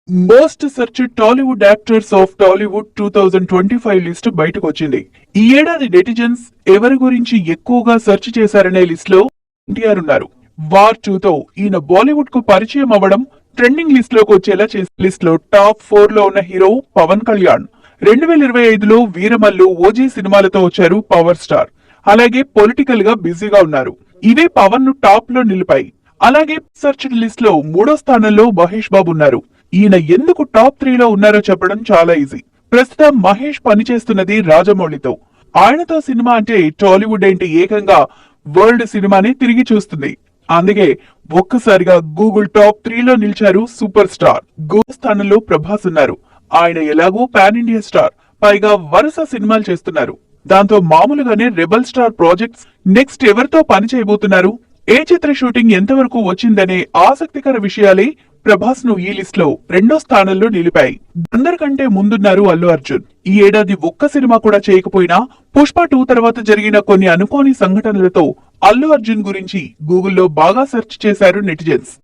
Most search Tollywood actors of Tollywood 2025 list బయటకు వచ్చింది. ఈ ఏడాది నెటిజన్స్ ఎవరి గురించి ఎక్కువగా సెర్చ్ చేశారనే లిస్ట్ లో ఎన్టీఆర్ ఉన్నారు. వార్ 2తో ఈయన బాలీవుడ్ కు పరిచయం అవ్వడం ట్రెండింగ్ లిస్ట్ లోకి వచ్చేలా చేసిన లిస్ట్ లో టాప్ 4 లో ఉన్న హీరో పవన్ కళ్యాణ్. 2025లో వీరమల్లు, ఓజీ సినిమాలతో వచ్చారు పవర్ స్టార్. అలాగే పొలిటికల్ గా బిజీగా ఉన్నారు. ఇవే పవన్ ను టాప్ లో నిలిపాయి. అలాగే సర్చ్డ్ లిస్ట్ లో 3వ స్థానంలో మహేష్ బాబు ఉన్నారు. ఈయన ఎందుకు టాప్ 3లో ఉన్నారో చెప్పడం చాలా ఈజీ. ప్రస్తుతం మహేష్ పనిచేస్తున్నది రాజమౌళితో. ఆయనతో సినిమా అంటే టాలీవుడ్ ఏంటి ఏకంగా వరల్డ్ సినిమాని తిరిగి చూస్తుంది. అందుకే ఒక్కసారిగా గూగుల్ టాప్ 3లో నిలిచారు సూపర్ స్టార్. గూగుల్ స్థానంలో ప్రభాస్ ఉన్నారు. ఆయన ఎలాగో పాన్ ఇండియా స్టార్, పైగా వరుస సినిమాలు చేస్తున్నారు. దాంతో మామూలుగానే రెబల్ స్టార్ ప్రాజెక్ట్స్ నెక్స్ట్ ఎవరితో పని చేయబోతున్నారు, ఏ చిత్ర షూటింగ్ ఎంతవరకు వచ్చిందనే ఆసక్తికర విషయాలే ప్రభాస్ ను ఈ లిస్ట్ లో 2వ స్థానంలో నిలిపాయి. అందరికంటే ముందున్నారు అల్లు అర్జున్. ఈ ఏడాది ఒక్క సినిమా కూడా చేయకపోయినా పుష్ప 2 తర్వాత జరిగిన కొన్ని అనుకోని సంఘటనలతో అల్లు అర్జున్ గురించి గూగుల్లో బాగా సెర్చ్ చేశారు నెటిజన్స్.